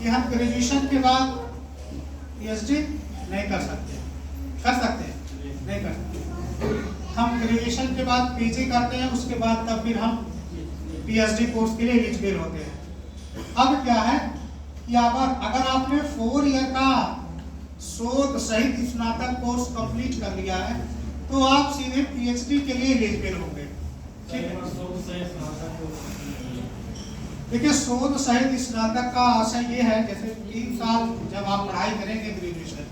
कि हम ग्रेजुएशन के बाद पीएचडी नहीं कर सकते। कर सकते हैं? नहीं कर सकते। हम ग्रेजुएशन के बाद पीजी करते हैं, उसके बाद तब फिर हम पीएचडी कोर्स के लिए एलिजिबल होते हैं। अब क्या है कि अगर आपने 4 ईयर का शोध सहित स्नातक कोर्स कंप्लीट कर लिया है तो आप सीधे पीएचडी के लिए एलिजिबल होंगे। ठीक है, देखिए शोध सहित स्नातक का आशय ये है, जैसे 3 साल जब आप पढ़ाई करेंगे ग्रेजुएशन,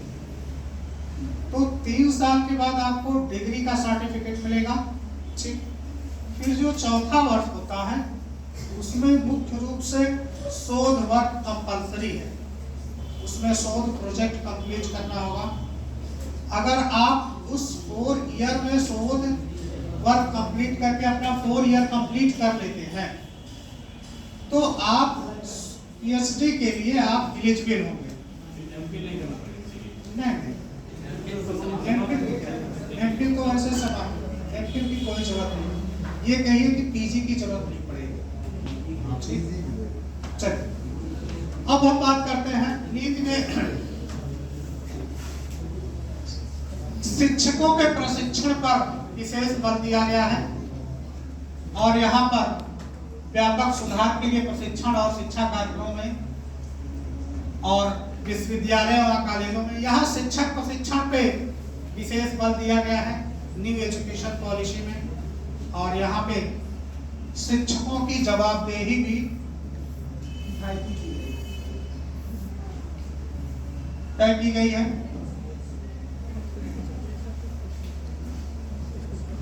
तो 3 साल के बाद आपको डिग्री का सर्टिफिकेट मिलेगा। ठीक, फिर जो चौथा वर्ष होता है उसमें मुख्य रूप से शोध वर्क कंपल्सरी है, उसमें शोध प्रोजेक्ट कंप्लीट करना होगा। अगर आप उस 4 ईयर में शोध वर्क कंप्लीट करके अपना 4 ईयर कंप्लीट कर लेते हैं तो आप पीएचडी के लिए आप एलिजिबल होंगे। नहीं, एमफिल तो ऐसे सवाल, एमफिल की कोई जरूरत नहीं। ये कहिए कि पीजी की जरूरत नहीं पड़ेगी। चलिए अब हम बात करते हैं नीति में शिक्षकों के प्रशिक्षण पर विशेष बल दिया गया है और यहाँ पर व्यापक सुधार के लिए प्रशिक्षण और शिक्षा कार्यक्रमों में और विश्वविद्यालय और कॉलेजों में यहाँ शिक्षक प्रशिक्षण पे विशेष बल दिया गया है न्यू एजुकेशन पॉलिसी में। और यहाँ पे शिक्षकों की जवाबदेही भी तय की गई है।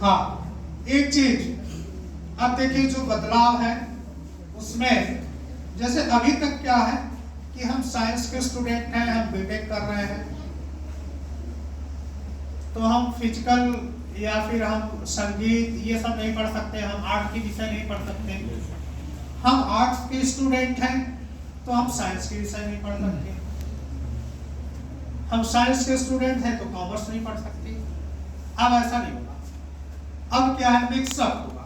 हाँ, एक चीज अब देखिए जो बदलाव है उसमें, जैसे अभी तक क्या है कि हम साइंस के स्टूडेंट हैं, हम बीटेक कर रहे हैं, तो हम फिजिकल या फिर हम संगीत ये सब नहीं पढ़ सकते, हम आर्ट की विषय नहीं पढ़ सकते। हम आर्ट्स के स्टूडेंट हैं तो हम साइंस के विषय नहीं पढ़ सकते। हम साइंस के स्टूडेंट हैं तो कॉमर्स नहीं पढ़ सकते। अब ऐसा नहीं होगा, अब क्या है, मिक्सअप होगा।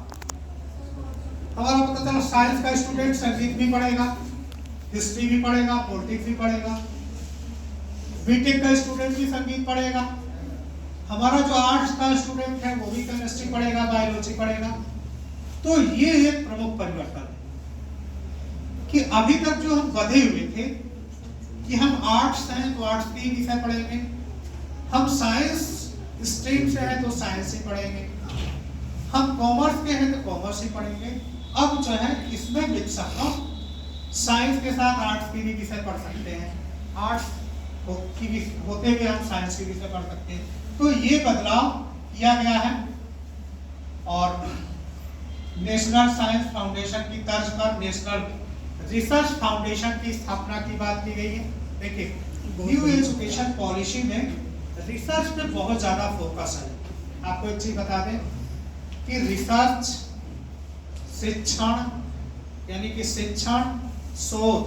हमारा पता चला साइंस का स्टूडेंट संगीत भी पढ़ेगा, हिस्ट्री भी पढ़ेगा, पॉलिटिक्स भी पढ़ेगा, बीटेक का स्टूडेंट भी संगीत पढ़ेगा, हमारा जो आर्ट्स का स्टूडेंट है वो भी केमिस्ट्री पढ़ेगा, बायोलॉजी पढ़ेगा। तो ये एक प्रमुख परिवर्तन है कि अभी तक जो हम बंधे हुए थे कि हम आर्ट्स हैं तो आर्ट्स के विषय पढ़ेंगे, हम साइंस स्ट्रीम से हैं तो साइंस ही पढ़ेंगे, हम कॉमर्स के हैं तो कॉमर्स ही पढ़ेंगे। अब जो है इसमें मिक्सअप, हम साइंस के साथ आर्ट्स के भी विषय पढ़ सकते हैं, आर्ट्स की होते हुए हम साइंस के विषय पढ़ सकते हैं। तो ये बदलाव किया गया है और नेशनल साइंस फाउंडेशन की तर्ज पर नेशनल रिसर्च फाउंडेशन की स्थापना की बात की गई है। देखिए न्यू एजुकेशन पॉलिसी में रिसर्च पे बहुत ज्यादा फोकस है। आपको एक चीज बता दें कि रिसर्च शिक्षण यानी कि शिक्षण, शोध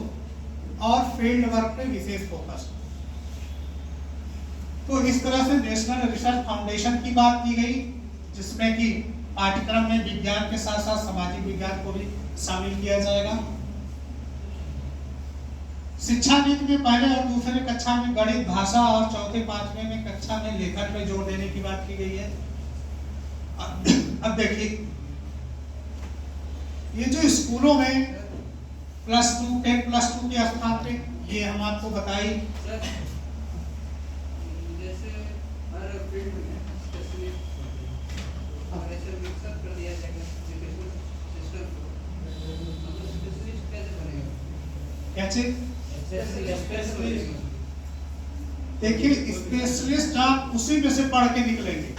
और फील्ड वर्क पे विशेष फोकस। तो इस तरह से नेशनल रिसर्च फाउंडेशन की बात की गई जिसमें कि पाठ्यक्रम में विज्ञान के साथ साथ सामाजिक विज्ञान को भी शामिल किया जाएगा। शिक्षा नीति में पहले और दूसरे कक्षा में गणित, भाषा और चौथे पांचवें में कक्षा में लेखन पे जोर देने की बात की गई है। अब देखिए ये जो स्कूलों में +2 10+2 के स्थान पे ये हम आपको बताई, जैसे हर फील्ड में स्पेशलिस्ट और ऐसे मिक्सअप कर दिया जाएगा सिस्टम को, तो स्पेशलिस्ट कैसे बनेगा? क्या चीज? स्पेशलिस्ट देखिए स्पेशलिस्ट आप उसी में से पढ़ के निकलेंगे।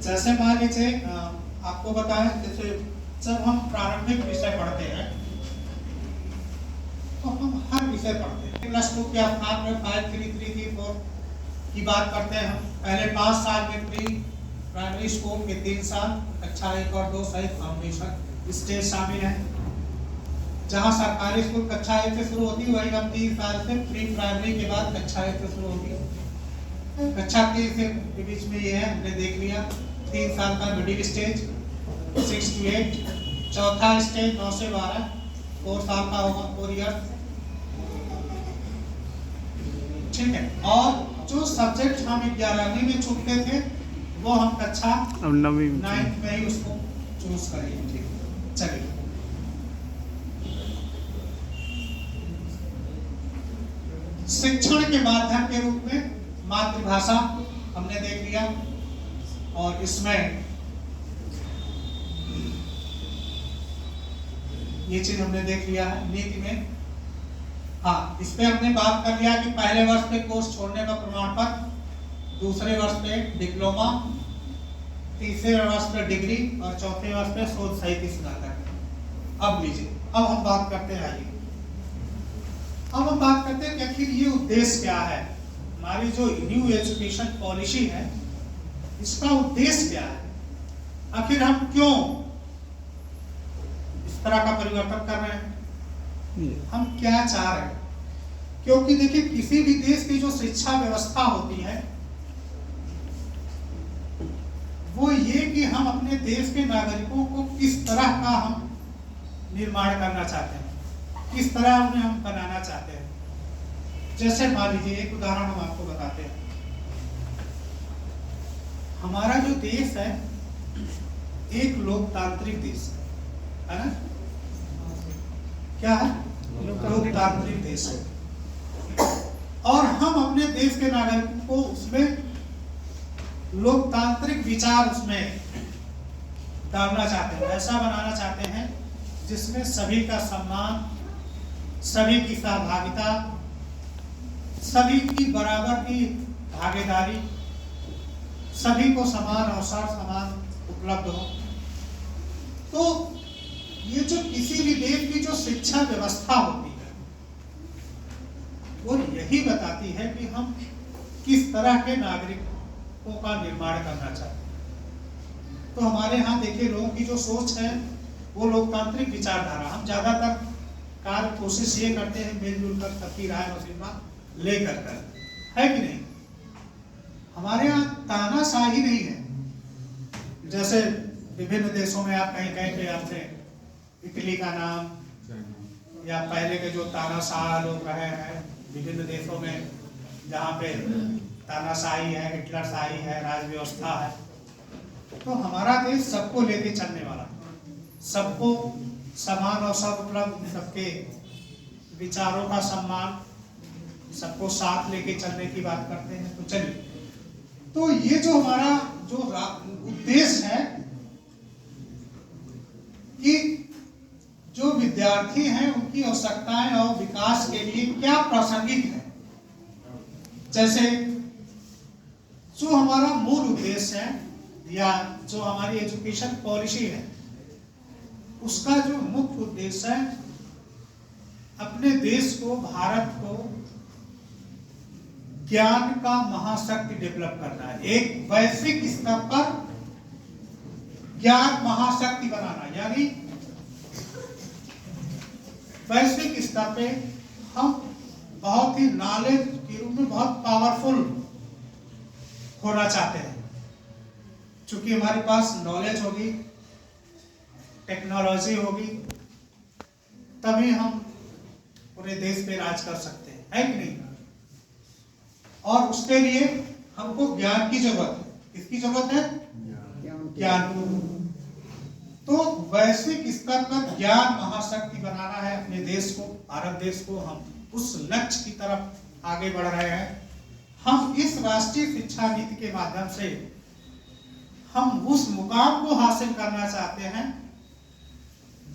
जैसे मान लीजिए आपको बताएं, जैसे जब हम प्रारंभिक विषय पढ़ते हैं तो हम हर विषय पढ़ते हैं। +2 के स्थान में 5 3 3 3 4 की बात करते हैं। हम पहले 5 साल में प्री प्राइमरी स्कूल के 3 साल कक्षा 1 और 2 सहित फाउंडेशन स्टेज शामिल है। जहाँ सरकारी स्कूल कक्षा 1 से शुरू होती है वही हम 3 साल से प्री प्राइमरी के बाद कक्षा 1 से शुरू होती है। कक्षा 3 के बीच में ये है, हमने देख लिया 3 साल का मिडिल स्टेज 6 to 8, चौथा स्टेज 9 से 12 4 साल का होगा, 4 ईयर। ठीक है। और जो सब्जेक्ट हम 11वीं में चुनते थे वो हम कक्षा 9वीं में ही उसको चूज करेंगे। ठीक है, चलिए। शिक्षण के माध्यम के रूप में मातृभाषा हमने देख लिया, और इसमें ये चीज हमने देख लिया है नीति में। हाँ, इस पे हमने बात कर लिया कि पहले वर्ष पे कोर्स छोड़ने का प्रमाण पत्र, दूसरे वर्ष पे डिप्लोमा, तीसरे वर्ष पे डिग्री और चौथे वर्ष पे शोध साहित्य स्नातक। अब लीजिए, अब हम बात करते हैं, आइए अब हम बात करते हैं कि आखिर ये उद्देश्य क्या है। हमारी जो न्यू एजुकेशन पॉलिसी है इसका उद्देश्य क्या है, आखिर हम क्यों इस तरह का परिवर्तन कर रहे हैं, हम क्या चाह रहे हैं। क्योंकि देखिए, किसी भी देश की जो शिक्षा व्यवस्था होती है वो ये कि हम अपने देश के नागरिकों को किस तरह का हम निर्माण करना चाहते हैं, किस तरह उन्हें हम बनाना चाहते हैं। जैसे मान लीजिए, एक उदाहरण हम आपको बताते हैं। हमारा जो देश है एक लोकतांत्रिक देश है ना, क्या है, लोकतांत्रिक देश है। और हम अपने देश के नागरिकों को उसमें लोकतांत्रिक विचार उसमें डालना चाहते हैं, ऐसा बनाना चाहते हैं जिसमें सभी का सम्मान, सभी की सहभागिता, सभी की बराबर की भागीदारी, सभी को समान अवसर, समान उपलब्ध हो। तो ये जो किसी भी देश की जो शिक्षा व्यवस्था होती है वो यही बताती है कि हम किस तरह के नागरिकों का निर्माण करना चाहते हैं। तो हमारे यहाँ देखिए, लोगों की जो सोच है वो लोकतांत्रिक विचारधारा, हम ज्यादातर कार्य कोशिश ये करते हैं मिलजुल कर सबकी राय मशविरा लेकर कर, है कि नहीं। हमारे यहाँ तानाशाही नहीं है। जैसे विभिन्न देशों में आप कहीं कहीं पे आपने इटली का नाम, या पहले के जो तानाशाह लोग रहे हैं विभिन्न देशों में जहाँ पे तानाशाही है, हिटलरशाही है, राज व्यवस्था है। तो हमारा देश सबको लेके चलने वाला, सबको समान अवसर उपलब्ध, सबके विचारों का सम्मान, सबको साथ लेके चलने की बात करते हैं। तो चलिए, तो ये जो हमारा जो उद्देश्य है कि जो विद्यार्थी हैं उनकी आवश्यकताएं और विकास के लिए क्या प्रासंगिक है। जैसे जो हमारा मूल उद्देश्य है या जो हमारी एजुकेशन पॉलिसी है उसका जो मुख्य उद्देश्य है अपने देश को, भारत को ज्ञान का महाशक्ति डेवलप करना है, एक वैश्विक स्तर पर ज्ञान महाशक्ति बनाना। यानी वैश्विक स्तर पे हम बहुत ही नॉलेज के रूप में बहुत पावरफुल होना चाहते हैं। क्योंकि हमारे पास नॉलेज होगी, टेक्नोलॉजी होगी, तभी हम पूरे देश पे राज कर सकते हैं, है कि नहीं। और उसके लिए हमको ज्ञान की जरूरत है। किसकी जरूरत है? ज्ञान। तो वैश्विक स्तर पर ज्ञान महाशक्ति बनाना है अपने देश को, भारत देश को। हम उस लक्ष्य की तरफ आगे बढ़ रहे हैं। हम इस राष्ट्रीय शिक्षा नीति के माध्यम से हम उस मुकाम को हासिल करना चाहते हैं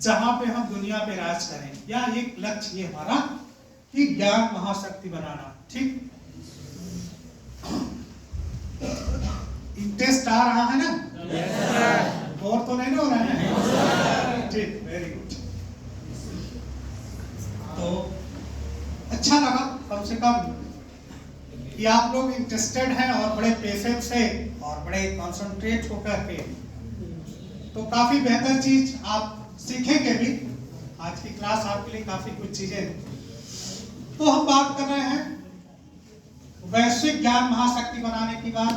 जहां पे हम दुनिया पे राज करें। या एक लक्ष्य ये हमारा कि ज्ञान महाशक्ति बनाना। ठीक, इंटरेस्ट आ रहा है ना? और तो नहीं हो रहा है? ठीक, वेरी गुड। तो अच्छा लगा कम से कम कि आप लोग इंटरेस्टेड हैं और बड़े पेशेंस से और बड़े कॉन्सेंट्रेट होकर के, तो काफी बेहतर चीज आप सीखेंगे भी। आज की क्लास आपके लिए काफी कुछ चीजें। तो हम बात कर रहे हैं वैश्विक ज्ञान महाशक्ति बनाने की बात,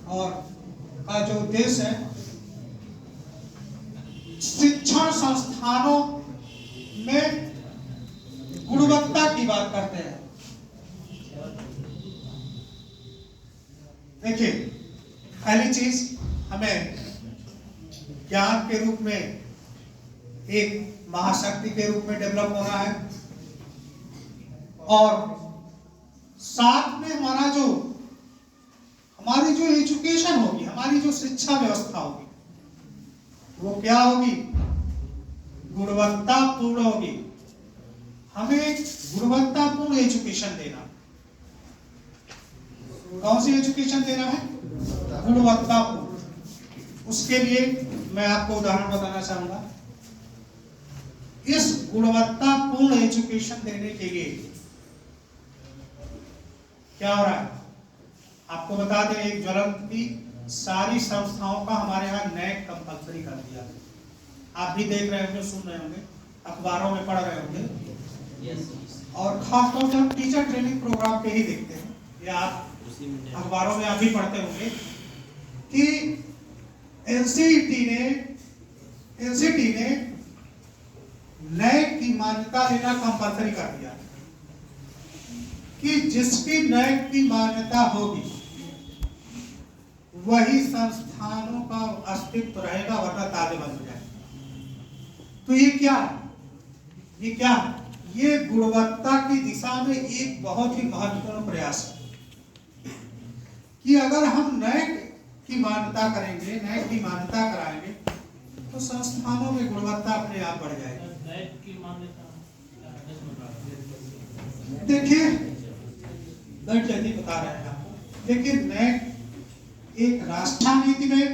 और का जो उद्देश्य है शिक्षण संस्थानों में गुणवत्ता की बात करते हैं। देखिए, पहली चीज हमें ज्ञान के रूप में एक महाशक्ति के रूप में डेवलप होना है, और साथ में हमारी जो एजुकेशन होगी, हमारी जो शिक्षा व्यवस्था होगी, वो क्या होगी? गुणवत्तापूर्ण होगी। हमें गुणवत्तापूर्ण एजुकेशन देना। कौन सी एजुकेशन देना है? गुणवत्तापूर्ण। उसके लिए मैं आपको उदाहरण बताना चाहूंगा। इस गुणवत्तापूर्ण एजुकेशन देने के लिए क्या हो रहा है? आपको बता दें, एक ज्वलंत की सारी संस्थाओं का हमारे यहाँ नैक कंपल्सरी कर दिया। आप भी देख रहे होंगे, सुन रहे होंगे, अखबारों में पढ़ रहे होंगे, और खासतौर से हम टीचर ट्रेनिंग प्रोग्राम पे ही देखते हैं, या आप अखबारों में आप भी पढ़ते होंगे कि एनसीईटी ने नैक की मान्यता लेना कंपल्सरी कर दिया कि जिसकी नैक की मान्यता होगी वही संस्थानों का अस्तित्व रहेगा, वरना ताले बंद हो जाएगा। तो ये क्या ये गुणवत्ता की दिशा में एक बहुत ही महत्वपूर्ण प्रयास है कि अगर हम नैक की मान्यता करेंगे, नैक की मान्यता कराएंगे, तो संस्थानों में गुणवत्ता अपने आप बढ़ जाएगी। देखिए, बैठ जाती बता रहे हैं आपको। देखिए, नैक एक राष्ट्रीय नीति में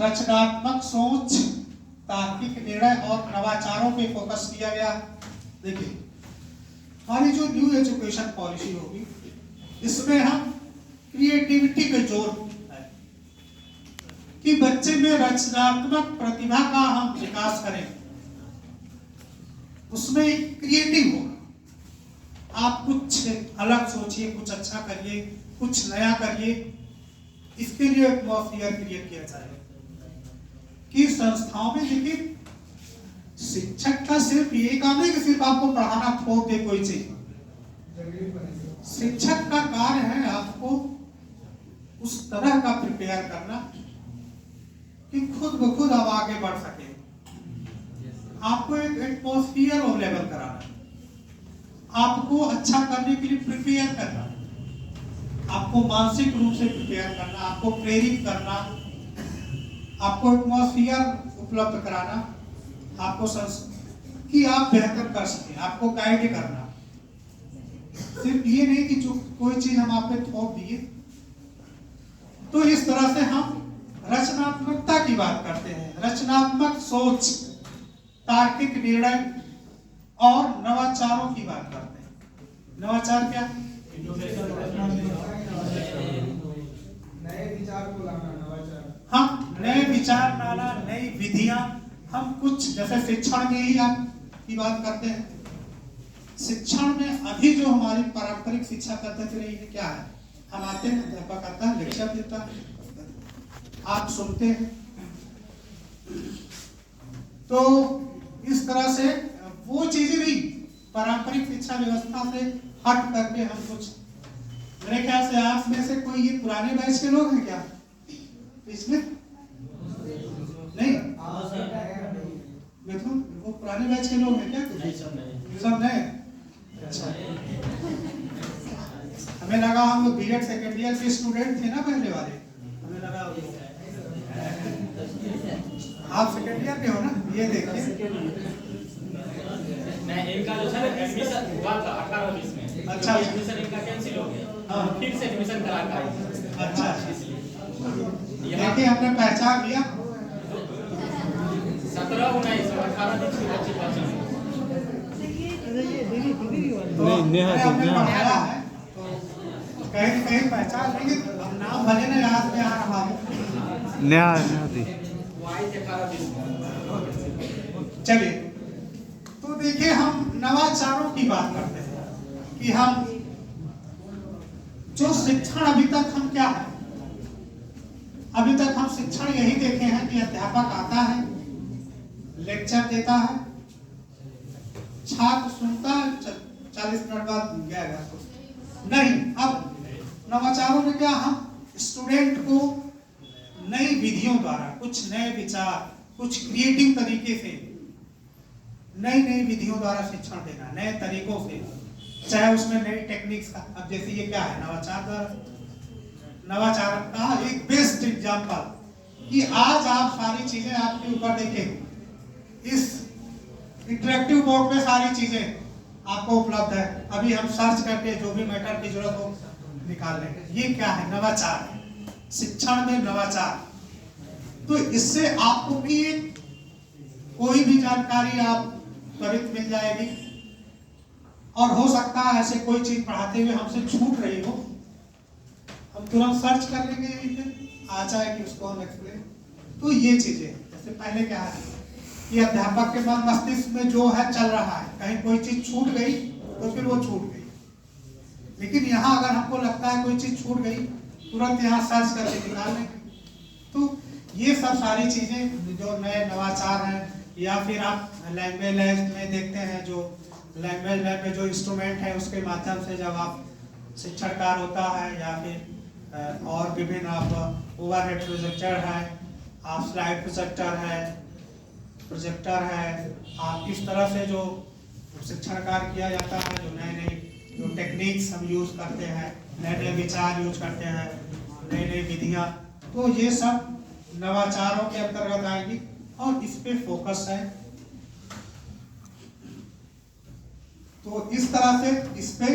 रचनात्मक सोच, तार्किक निर्णय और नवाचारों पे फोकस किया गया। देखिए, हमारी जो न्यू एजुकेशन पॉलिसी होगी, इसमें हम क्रिएटिविटी पे जोर है कि बच्चे में रचनात्मक प्रतिभा का हम विकास करें, उसमें क्रिएटिव होगा। आप कुछ अलग सोचिए, कुछ अच्छा करिए, कुछ नया करिए। इसके लिए एटमॉस्फेयर क्रिएट किया जाए कि संस्थाओं में, देखिए, शिक्षक का सिर्फ ये काम नहीं कि सिर्फ आपको पढ़ाना, थोप दे कोई चीज। शिक्षक का कार्य है आपको उस तरह का प्रिपेयर करना कि खुद ब खुद आप आगे बढ़ सके। आपको एक एटमॉस्फेयर अवेलेबल कराना, आपको अच्छा करने के लिए प्रिपेयर करना, आपको मानसिक रूप से प्रिपेयर करना, आपको प्रेरित करना, आपको एटमॉस्फेयर उपलब्ध कराना, आपको कि आप बेहतर कर सकें, आपको गाइड करना। सिर्फ ये नहीं कि जो कोई चीज हम आप पे थोप दिए। तो इस तरह से हम रचनात्मकता की बात करते हैं, रचनात्मक सोच, तार्किक निर्णय और नवाचारों की बात करते हैं। नवाचार क्या? नए विचार को लाना, नवाचार। हम नए विचार लाना, नई विधियां, हम कुछ जैसे शिक्षण में ही आप की बात करते हैं। शिक्षण में अभी जो हमारी पारंपरिक शिक्षा पद्धति रही है, क्या है? हम आते हैं, अध्यापक आता है, लेक्चर देता है, आप सुनते हैं। तो इस तरह से वो चीजें भी पारंपरिक शिक्षा व्यवस्था से हट करके हम कुछ, मेरे ख्याल से आप में से कोई ये पुराने बैच के लोग हैं क्या इसमें? नहीं, मिथुन, वो पुराने बैच के लोग हैं क्या? सब नए। अच्छा, हमें लगा हम लोग बीएड सेकेंड ईयर के स्टूडेंट थे ना पहले वाले, हमें लगा आप सेकेंड ईयर के हो ना। ये देखिए, मैं इनका जो है एडमिशन हुआ था 18-20 में। अच्छा, एडमिशन इनका कैंसिल हो गया, फिर से एडमिशन करा था। अच्छा, देखिए हमने पहचान लिया। 17, 19, 18 दिन की बच्ची पहचान। हमने पढ़ाया है, तो कहीं कहीं पहचान लेंगे। अब नाम भले ना याद में आ रहा हो। चलिए, तो देखिए, हम नवाचारों की बात करते हैं कि हम जो शिक्षण अभी तक हम क्या है, अभी तक हम शिक्षण यही देखे हैं कि अध्यापक आता है, लेक्चर देता है, छात्र सुनता है, 40 मिनट बाद गया। नहीं, अब नवाचारों में क्या, हम स्टूडेंट को नई विधियों द्वारा कुछ नए विचार, कुछ क्रिएटिव तरीके से नई नई विधियों द्वारा शिक्षण देना, नए तरीकों से, चाहे उसमें नई टेक्निक्स का। अब जैसे ये क्या है, नवाचार द्वारा, नवाचार का एक बेस्ट एग्जांपल कि आज आप सारी चीजें आपके ऊपर देखें, इस इंटरेक्टिव बोर्ड पे सारी चीजें आपको उपलब्ध है। अभी हम सर्च करके जो भी मैटर की जरूरत हो निकाल लेंगे। ये क्या है, नवाचार है, शिक्षण में नवाचार। तो इससे आपको भी कोई भी जानकारी आप त्वरित मिल जाएगी, और हो सकता है ऐसे कोई चीज पढ़ाते हुए हमसे छूट रही हो, हम तुरंत सर्च कर लेंगे, यहीं पे आ जाएगी, उसको हम एक्सप्लेन। तो ये चीजें, जैसे पहले क्या है कि अध्यापक के मन मस्तिष्क में जो है चल रहा है, कहीं कोई चीज छूट गई तो फिर वो छूट गई। लेकिन यहाँ अगर हमको लगता है कोई चीज छूट गई, तुरंत यहाँ सर्च करके निकाल लेंगे। तो ये सब सारी चीजें जो नए नवाचार हैं, या फिर आप लैंग्वेज लैब में देखते हैं, जो लैंग्वेज लैब में जो इंस्ट्रूमेंट है उसके माध्यम से जब आप शिक्षण कार्य होता है, या फिर और विभिन्न आप ओवरहेड प्रोजेक्टर है, आप स्लाइड प्रोजेक्टर है, आप इस तरह से जो शिक्षण कार्य किया जाता है, जो नए नए जो टेक्निक्स हम यूज करते हैं, नए नए विचार यूज करते हैं, नई नई विधियां, तो ये सब नवाचारों के अंतर्गत आएगी और इस पे फोकस है। तो इस तरह से इस पे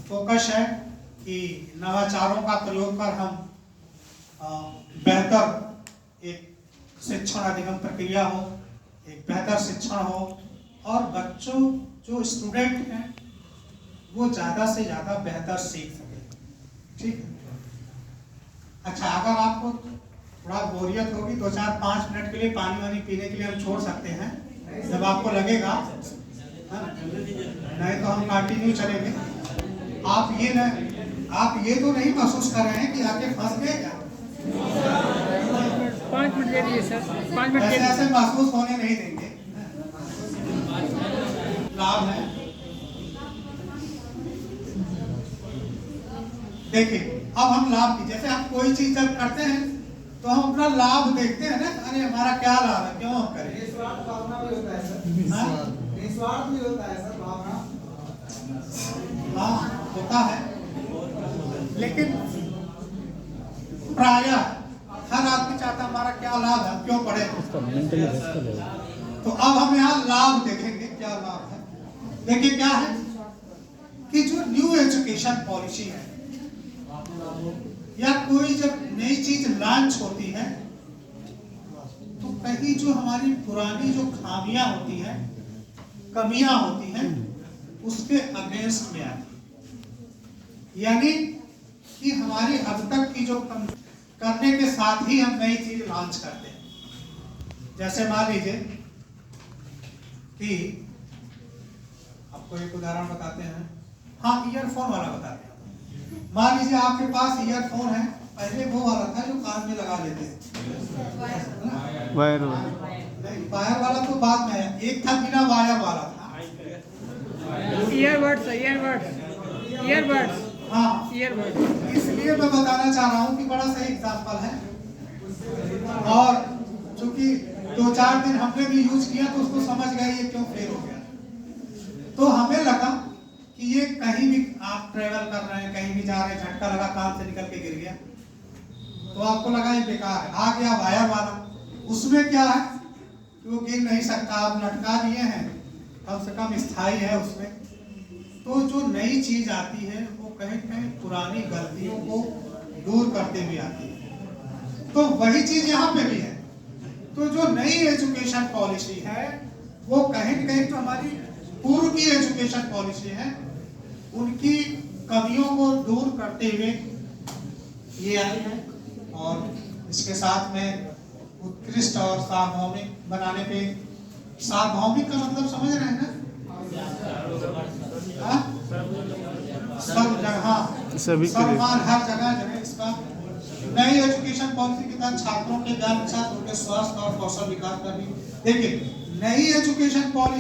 फोकस है कि नवाचारों का प्रयोग कर हम बेहतर एक शिक्षण अधिगम प्रक्रिया हो, एक बेहतर शिक्षण हो, और बच्चों जो स्टूडेंट हैं वो ज्यादा से ज्यादा बेहतर सीख सके। ठीक है। अच्छा, अगर आपको थोड़ा बोरियत होगी, 2-4-5 मिनट के लिए पानी वानी पीने के लिए हम छोड़ सकते हैं, जब आपको लगेगा, नहीं तो हम कंटिन्यू चलेंगे। आप ये तो नहीं महसूस कर रहे हैं कि आके फंस गए क्या? 5 मिनट दे दीजिए सर, 5 मिनट ऐसे महसूस होने नहीं देंगे। लाभ है, देखिए अब हम लाभ की, जैसे हम कोई चीज जब करते हैं तो हम अपना लाभ देखते हैं ना, अरे हमारा क्या लाभ है, क्यों हम करें। निस्वार्थ भावना भी होता है सर, निस्वार्थ भी होता है सर भावना। हाँ होता है, लेकिन प्रायः हर आदमी चाहता हमारा क्या लाभ है, क्यों पढ़े। तो अब हम यहाँ लाभ देखेंगे, क्या लाभ है। देखिए क्या है कि जो न्यू एजुकेशन पॉलिसी है, या कोई जब नई चीज लॉन्च होती है, तो कहीं जो हमारी पुरानी जो खामियां होती हैं, कमियां होती हैं, उसके अगेंस्ट में आती है। यानी कि हमारी अब तक की जो करने के साथ ही हम नई चीज लॉन्च करते हैं। जैसे मान लीजिए कि आपको एक उदाहरण बताते हैं, हाँ ईयरफोन वाला बताते हैं। मान लीजिए आपके पास ईयरफोन है, पहले वो वाला था जो कान में लगा लेते हैं, वायर वाला तो बाद में है, एक था बिना वायर वाला था। ईयरबड्स हाँ, इसलिए मैं बताना चाह रहा हूँ कि बड़ा सही एग्जाम्पल है, और चूंकि 2-4 दिन हमने भी यूज किया तो उसको समझ गए ये क्यों फेल हो गया। तो हमें लगा कि ये कहीं भी आप ट्रेवल कर रहे हैं, कहीं भी जा रहे हैं, झटका लगा, कान से निकल के गिर गया, तो आपको लगा ये बेकार है। आ गया वायर वाला, उसमें क्या है कि वो गिर नहीं सकता, आप लटका दिए हैं, कम से कम स्थायी है उसमें। तो जो नई चीज आती है वो कहीं कहीं पुरानी गलतियों को दूर करते हुए आती है। तो वही चीज यहाँ पे भी है। तो जो नई एजुकेशन पॉलिसी है वो कहीं न कहीं तो हमारी पूर्व की एजुकेशन पॉलिसी है, उनकी कमियों को दूर करते हुए ये आई है, और इसके साथ में उत्कृष्ट और सार्वभौमिक बनाने पे, सार्वभौमिक का मतलब समझ रहे हैं ना, सब जगह सम्मान हर जगह जो है इसका। नई एजुकेशन पॉलिसी के तहत छात्रों के ज्ञान के साथ उनके स्वास्थ्य और कौशल विकास पर भी, देखिए नई एजुकेशन पॉलिसी